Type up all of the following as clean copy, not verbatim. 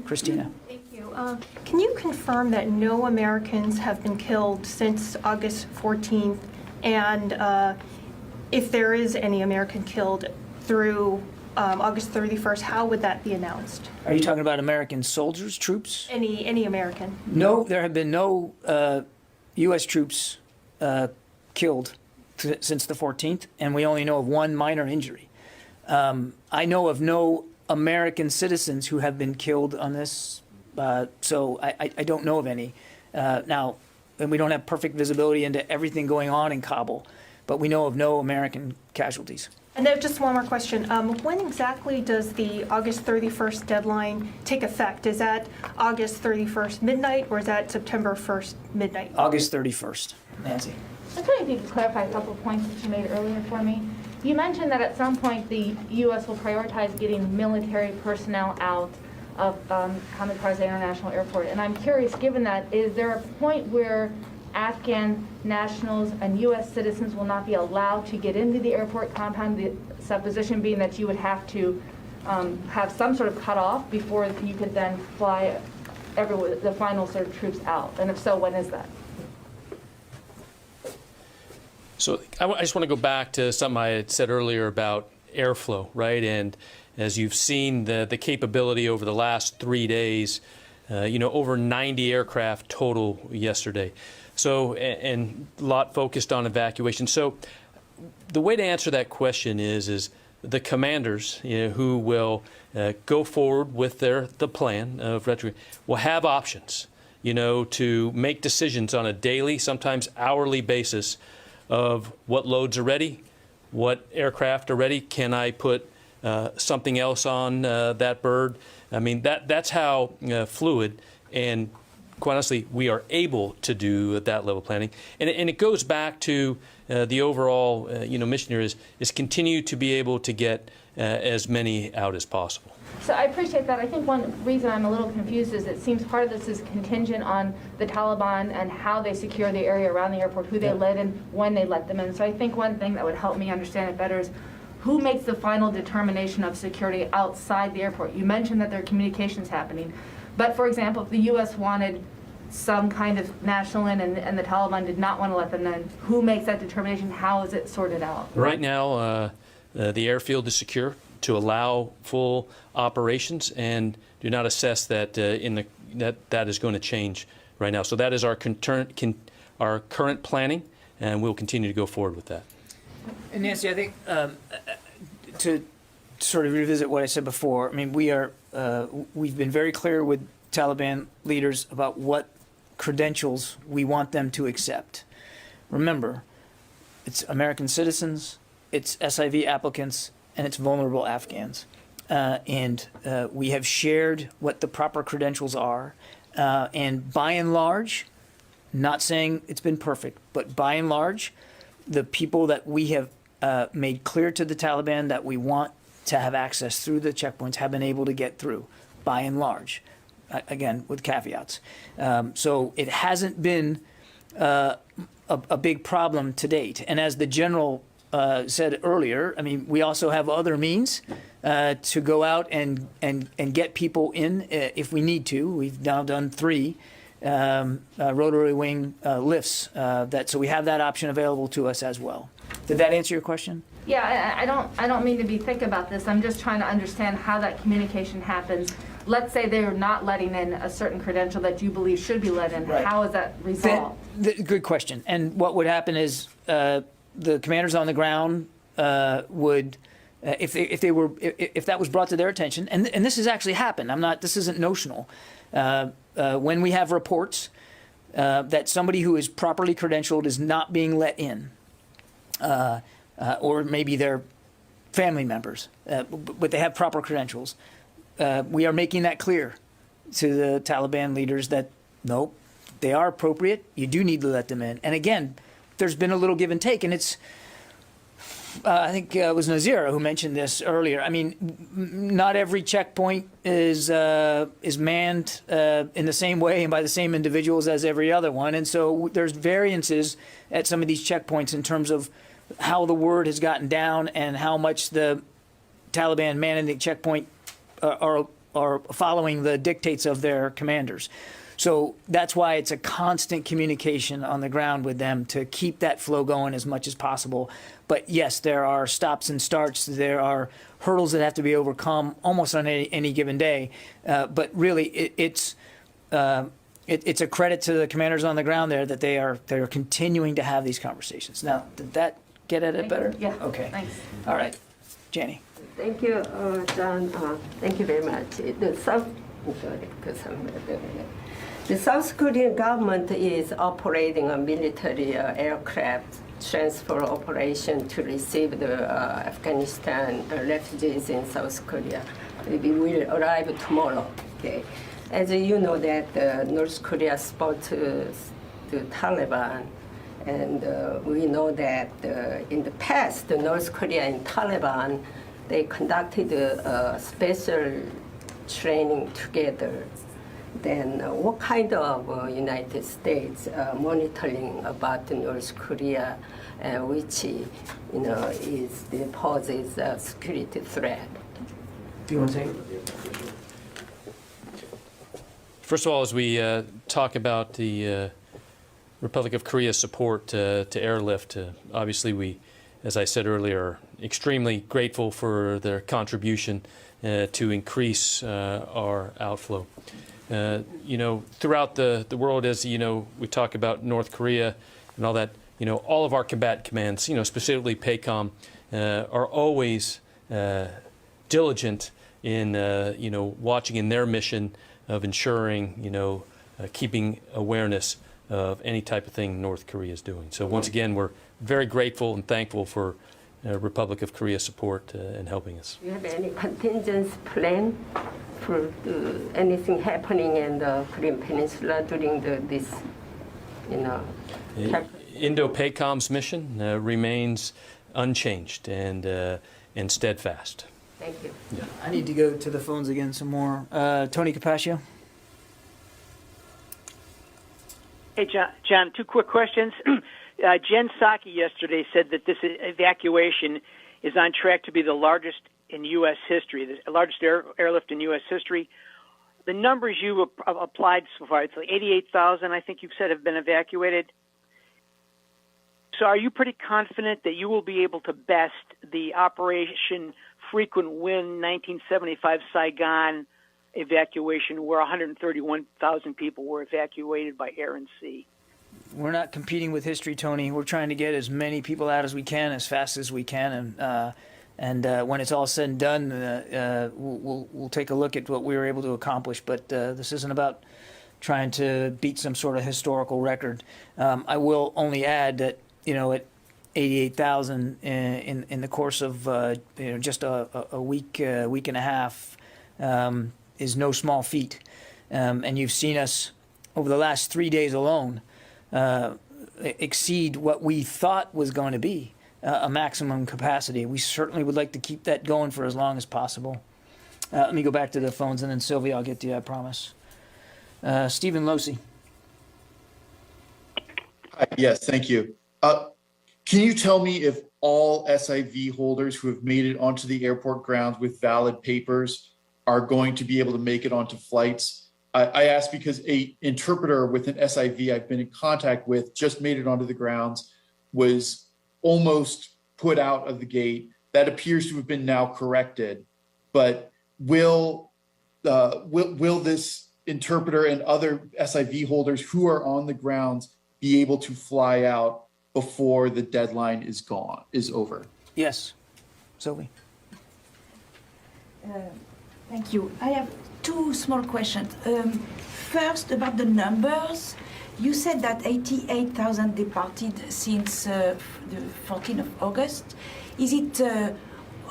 Christina. Thank you. Can you confirm that no Americans have been killed since August 14th? And if there is any American killed through August 31st, how would that be announced? Are you talking about American soldiers, troops? Any American? No, there have been no U.S. troops killed since the 14th, and we only know of one minor injury. I know of no American citizens who have been killed on this, so I don't know of any. Now, and we don't have perfect visibility into everything going on in Kabul, but we know of no American casualties. And then just one more question. When exactly does the August 31st deadline take effect? Is that August 31st midnight, or is that September 1st midnight? August 31st. Nancy. I was wondering if you could clarify a couple of points that you made earlier for me. You mentioned that at some point the U.S. will prioritize getting military personnel out of Hamid Karzai International Airport. And I'm curious, given that, is there a point where Afghan nationals and U.S. citizens will not be allowed to get into the airport compound, the supposition being that you would have to have some sort of cutoff before you could then fly the final sort of troops out? And if so, when is that? So I just want to go back to something I had said earlier about airflow, right? And as you've seen the capability over the last 3 days, over 90 aircraft total yesterday. So, and a lot focused on evacuation. So the way to answer that question is the commanders who will go forward with the plan of retrograde will have options, to make decisions on a daily, sometimes hourly basis of what loads are ready, what aircraft are ready. Can I put something else on that bird? I mean, that's how fluid and, quite honestly, we are able to do that level of planning. And it goes back to the overall, mission here is continue to be able to get as many out as possible. So I appreciate that. I think one reason I'm a little confused is it seems part of this is contingent on the Taliban and how they secure the area around the airport, who they let in, when they let them in. So I think one thing that would help me understand it better is who makes the final determination of security outside the airport? You mentioned that there are communications happening. But for example, if the U.S. wanted some kind of national in and the Taliban did not want to let them in, who makes that determination? How is it sorted out? Right now, the airfield is secure to allow full operations, and do not assess that that is going to change right now. So that is our current planning, and we'll continue to go forward with that. And Nancy, I think to sort of revisit what I said before, I mean, we've been very clear with Taliban leaders about what credentials we want them to accept. Remember, it's American citizens, it's SIV applicants, and it's vulnerable Afghans. And we have shared what the proper credentials are. And by and large, not saying it's been perfect, but by and large, the people that we have made clear to the Taliban that we want to have access through the checkpoints have been able to get through, by and large, again, with caveats. So it hasn't been a big problem to date. And as the general said earlier, I mean, we also have other means to go out and get people in if we need to. We've now done 3 rotary wing lifts, so we have that option available to us as well. Did that answer your question? Yeah, I don't mean to be thick about this. I'm just trying to understand how that communication happens. Let's say they're not letting in a certain credential that you believe should be let in. Right. How is that resolved? Good question. And what would happen is the commanders on the ground would, if that was brought to their attention, and this has actually happened. This isn't notional. When we have reports that somebody who is properly credentialed is not being let in, or maybe they're family members, but they have proper credentials, we are making that clear to the Taliban leaders that nope, they are appropriate. You do need to let them in. And again, there's been a little give and take, and it's. I think it was Nazira who mentioned this earlier. I mean, not every checkpoint is manned in the same way and by the same individuals as every other one, and so there's variances at some of these checkpoints in terms of how the word has gotten down and how much the Taliban manning the checkpoint are are following the dictates of their commanders. So that's why it's a constant communication on the ground with them to keep that flow going as much as possible. But yes, there are stops and starts. There are hurdles that have to be overcome almost on any given day. But really, it's a credit to the commanders on the ground there that they are continuing to have these conversations. Now, did that get at it better? Yeah. Okay. Thanks. All right. Jenny. Thank you, John. Thank you very much. The South Korean government is operating a military aircraft transfer operation to receive the Afghanistan refugees in South Korea. We will arrive tomorrow. Okay. As you know that North Korea support the Taliban, and we know that in the past, the North Korea and Taliban, they conducted a special training together. Then what kind of United States monitoring about North Korea, which poses a security threat? Do you want to take it? First of all, as we talk about the Republic of Korea's support to airlift, obviously we, as I said earlier, are extremely grateful for their contribution to increase our outflow. Throughout the world, as we talk about North Korea and all that, all of our combat commands, specifically PACOM, are always diligent in, watching in their mission of ensuring, keeping awareness of any type of thing North Korea is doing. So once again, we're very grateful and thankful for Republic of Korea support and helping us. Do you have any contingency plan for anything happening in the Korean Peninsula during this, Indo-PACOM's mission remains unchanged and steadfast. Thank you. Yeah. I need to go to the phones again some more. Tony Capaccio. Hey, John, two quick questions. Jen Psaki yesterday said that this evacuation is on track to be the largest in U.S. history, the largest airlift in U.S. history. The numbers you applied so far, it's like 88,000, I think you've said, have been evacuated. So are you pretty confident that you will be able to best the Operation Frequent Wind 1975 Saigon evacuation, where 131,000 people were evacuated by air and sea? We're not competing with history, Tony. We're trying to get as many people out as we can, as fast as we can, and when it's all said and done, we'll take a look at what we were able to accomplish. But this isn't about trying to beat some sort of historical record. I will only add that at 88,000 in the course of just a week and a half is no small feat, and you've seen us over the last 3 days alone exceed what we thought was going to be a maximum capacity. We certainly would like to keep that going for as long as possible. Let me go back to the phones, and then Sylvia, I'll get to you, I promise. Stephen Losey. Yes, thank you. Can you tell me if all SIV holders who have made it onto the airport grounds with valid papers are going to be able to make it onto flights? I ask because an interpreter with an SIV I've been in contact with just made it onto the grounds, was almost put out of the gate. That appears to have been now corrected. But will this interpreter and other SIV holders who are on the grounds be able to fly out before the deadline is over? Yes. Sylvie. Thank you. I have two small questions. First, about the numbers. You said that 88,000 departed since the 14th of August. Is it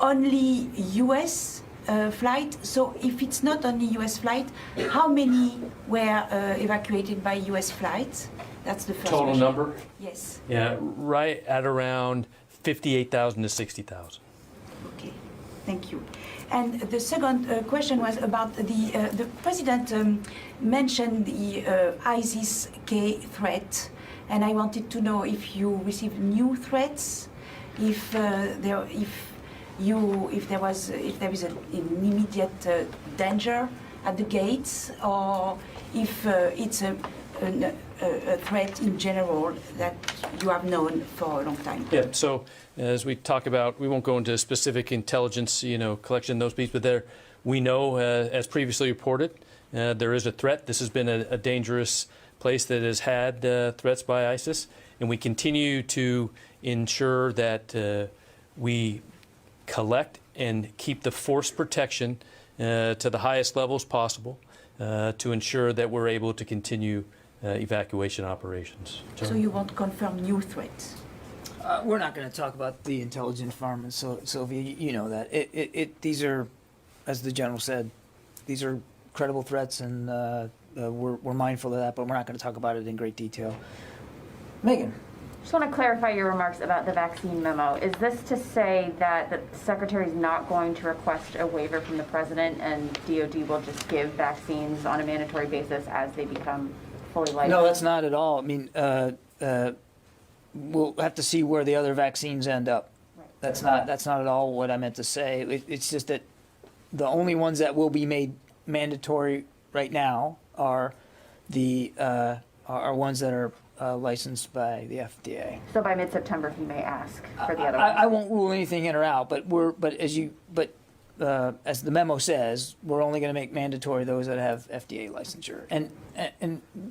only U.S. flight? So if it's not only U.S. flight, how many were evacuated by U.S. flights? That's the first Total question. number? Yes. Yeah, right at around 58,000 to 60,000. Okay, thank you. And the second question was about the president mentioned the ISIS-K threat, and I wanted to know if you received new threats, if there is an immediate danger at the gates, or if it's a threat in general that you have known for a long time? Yeah, so as we talk about, we won't go into specific intelligence, collection, those pieces, but there, we know, as previously reported, there is a threat. This has been a dangerous place that has had threats by ISIS, and we continue to ensure that we collect and keep the force protection to the highest levels possible to ensure that we're able to continue evacuation operations. So you won't confirm new threats? We're not going to talk about the intelligence environment, so Sylvia, you know that. These are, as the general said, these are credible threats, and we're mindful of that, but we're not going to talk about it in great detail. Megan. Just want to clarify your remarks about the vaccine memo. Is this to say that the Secretary is not going to request a waiver from the President and DOD will just give vaccines on a mandatory basis as they become fully licensed? No, that's not at all. I mean, we'll have to see where the other vaccines end up. Right. That's not at all what I meant to say. It's just that the only ones that will be made mandatory right now are the are ones that are licensed by the FDA. So by mid-September, he may ask for the other ones. I won't rule anything in or out, but as the memo says, we're only going to make mandatory those that have FDA licensure,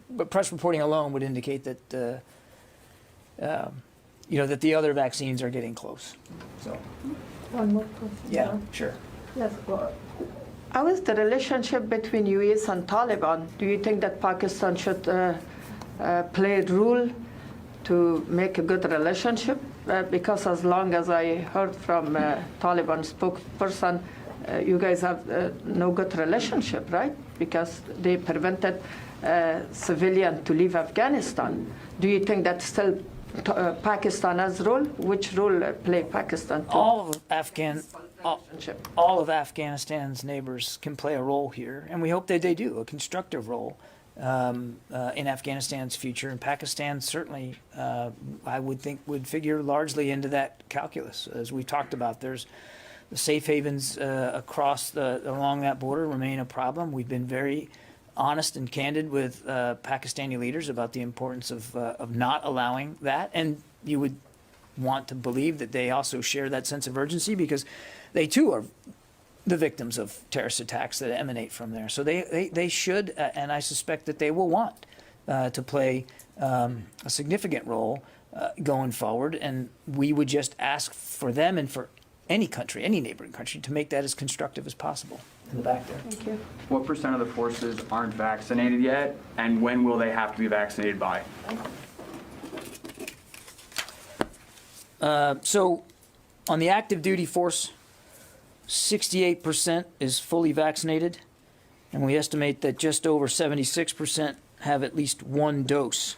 but press reporting alone would indicate that that the other vaccines are getting close. So One more question. yeah, sure. Yes. Well, how is the relationship between US and Taliban? Do you think that Pakistan should play a role to make a good relationship? Because as long as I heard from Taliban spokesperson, you guys have no good relationship, right? Because they prevented civilian to leave Afghanistan. Do you think that still Pakistan has role? Which role play Pakistan? All of Afghanistan's neighbors can play a role here, and we hope that they do, a constructive role in Afghanistan's future. And Pakistan certainly, I would think, would figure largely into that calculus. As we talked about, there's the safe havens along that border remain a problem. We've been very honest and candid with Pakistani leaders about the importance of not allowing that, and you would want to believe that they also share that sense of urgency because they too are the victims of terrorist attacks that emanate from there. So they should, and I suspect that they will want to play a significant role going forward, and we would just ask for them and for any country, any neighboring country, to make that as constructive as possible. In the back there. Thank you. What % of the forces aren't vaccinated yet, and when will they have to be vaccinated by? So on the active duty force, 68% is fully vaccinated, and we estimate that just over 76% have at least one dose.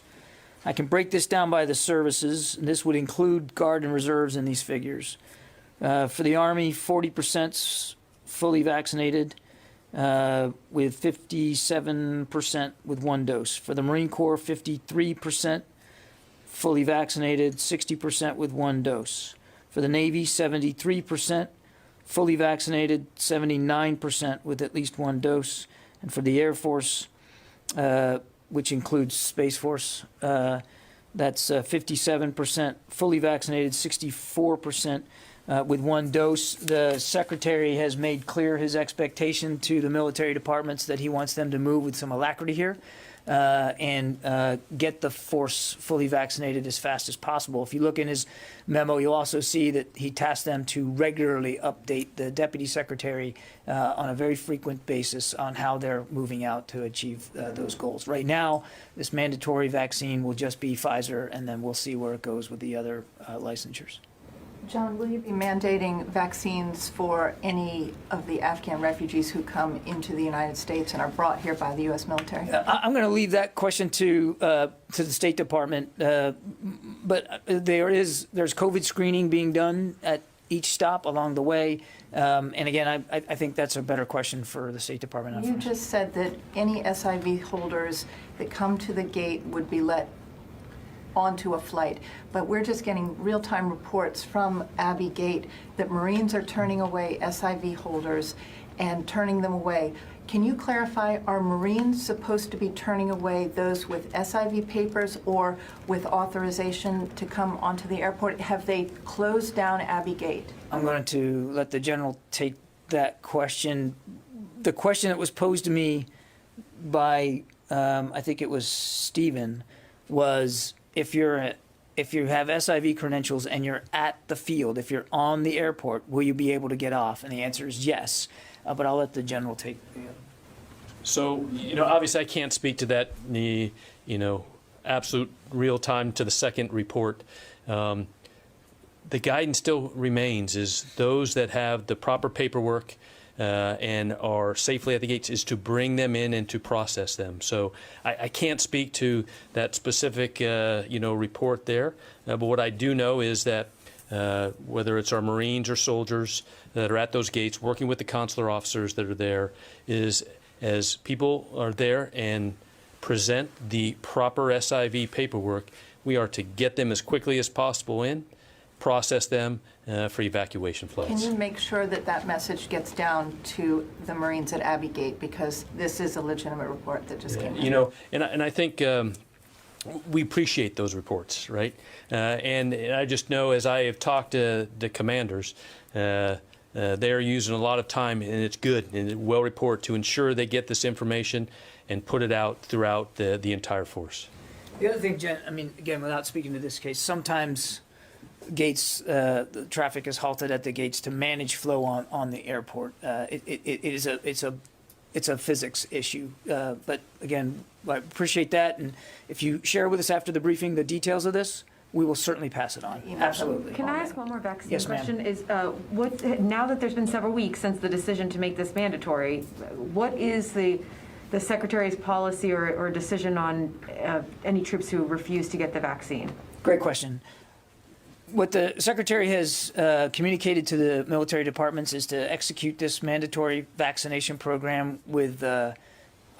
I can break this down by the services, and this would include Guard and Reserves in these figures. For the Army, 40% fully vaccinated, with 57% with one dose. For the Marine Corps, 53% fully vaccinated, 60% with one dose. For the Navy, 73% fully vaccinated, 79% with at least one dose. And for the Air Force, which includes Space Force, that's 57% fully vaccinated, 64% with one dose. The Secretary has made clear his expectation to the military departments that he wants them to move with some alacrity here and get the force fully vaccinated as fast as possible. If you look in his memo, you'll also see that he tasked them to regularly update the Deputy Secretary on a very frequent basis on how they're moving out to achieve those goals. Right now, this mandatory vaccine will just be Pfizer, and then we'll see where it goes with the other licensures. John, will you be mandating vaccines for any of the Afghan refugees who come into the United States and are brought here by the U.S. military? I'm going to leave that question to the State Department, but there's COVID screening being done at each stop along the way, and again, I think that's a better question for the State Department. You just said that any SIV holders that come to the gate would be let onto a flight, but we're just getting real-time reports from Abbey Gate that Marines are turning away SIV holders and turning them away. Can you clarify, are Marines supposed to be turning away those with SIV papers or with authorization to come onto the airport? Have they closed down Abbey Gate? I'm going to let the general take that question. The question that was posed to me by, I think it was Stephen, was if you have SIV credentials and you're at the field, if you're on the airport, will you be able to get off? And the answer is yes. But I'll let the general take. So, obviously I can't speak to that, absolute real time to the second report. The guidance still remains is those that have the proper paperwork and are safely at the gates is to bring them in and to process them. So I can't speak to that specific, report there. But what I do know is that whether it's our Marines or soldiers that are at those gates working with the consular officers that are there, is as people are there and present the proper SIV paperwork, we are to get them as quickly as possible in, process them for evacuation Can flights. you make sure that that message gets down to the Marines at Abbey Gate? Because this is a legitimate report that just came in. And I think we appreciate those reports, right? And I just know as I have talked to the commanders, they are using a lot of time, and it's good and well report to ensure they get this information and put it out throughout the entire force. The other thing, Jen, I mean, again, without speaking to this case, sometimes gates, the traffic is halted at the gates to manage flow on the airport. It's a physics issue, but again, I appreciate that, and if you share with us after the briefing the details of this, we will certainly pass it on. Absolutely. Can I ask one more vaccine Yes, ma'am. question? Is now that there's been several weeks since the decision to make this mandatory, what is the Secretary's policy or decision on any troops who refuse to get the vaccine? Great question. What the Secretary has communicated to the military departments is to execute this mandatory vaccination program with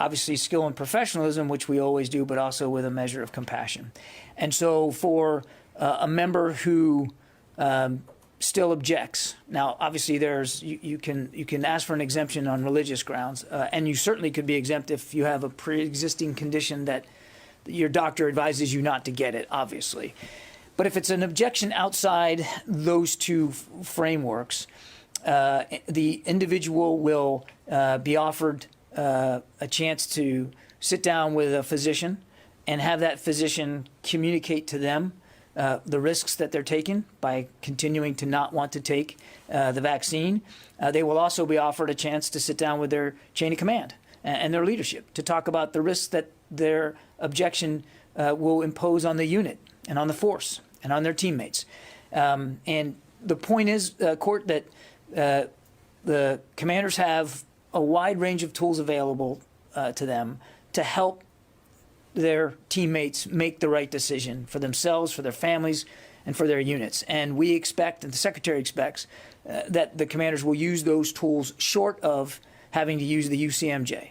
obviously skill and professionalism, which we always do, but also with a measure of compassion. And so for a member who still objects, now obviously you can ask for an exemption on religious grounds, and you certainly could be exempt if you have a pre-existing condition that your doctor advises you not to get it, obviously. But if it's an objection outside those two frameworks, the individual will be offered a chance to sit down with a physician and have that physician communicate to them the risks that they're taking by continuing to not want to take the vaccine. They will also be offered a chance to sit down with their chain of command and their leadership to talk about the risks that their objection will impose on the unit and on the force and on their teammates. And the point is, Court, that the commanders have a wide range of tools available to them to help their teammates make the right decision for themselves, for their families, and for their units. And we expect, and the Secretary expects, that the commanders will use those tools short of having to use the UCMJ.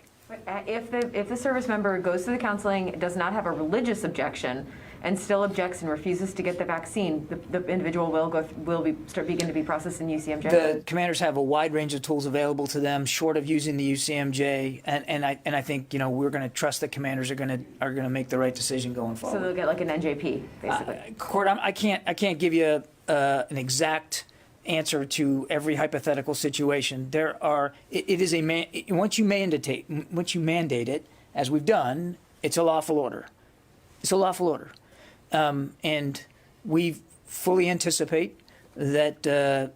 If the service member goes to the counseling, does not have a religious objection, and still objects and refuses to get the vaccine, the individual will begin to be processed in UCMJ? The commanders have a wide range of tools available to them, short of using the UCMJ, and I think we're going to trust that commanders are going to make the right decision going forward. So they'll get like an NJP, basically. Court, I can't give you an exact answer to every hypothetical situation. Once you mandate it, as we've done, it's a lawful order. It's a lawful order. And we fully anticipate that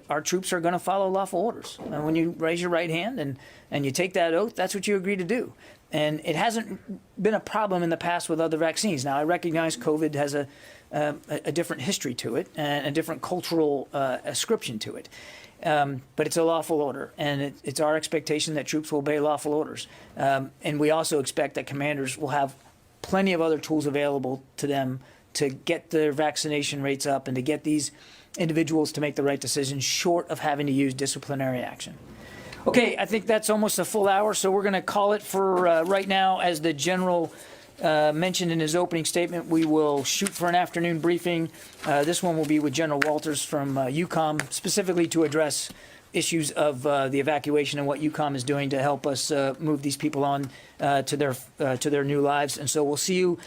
our troops are going to follow lawful orders. And when you raise your right hand and you take that oath, that's what you agree to do. And it hasn't been a problem in the past with other vaccines. Now, I recognize COVID has a different history to it and a different cultural ascription to it. But it's a lawful order, and it's our expectation that troops will obey lawful orders. And we also expect that commanders will have plenty of other tools available to them to get their vaccination rates up and to get these individuals to make the right decision short of having to use disciplinary action. Okay, I think that's almost a full hour, so we're going to call it for right now. As the general mentioned in his opening statement, we will shoot for an afternoon briefing. This one will be with General Walters from EUCOM, specifically to address issues of the evacuation and what UCOM is doing to help us move these people on to their new lives. And so we'll see you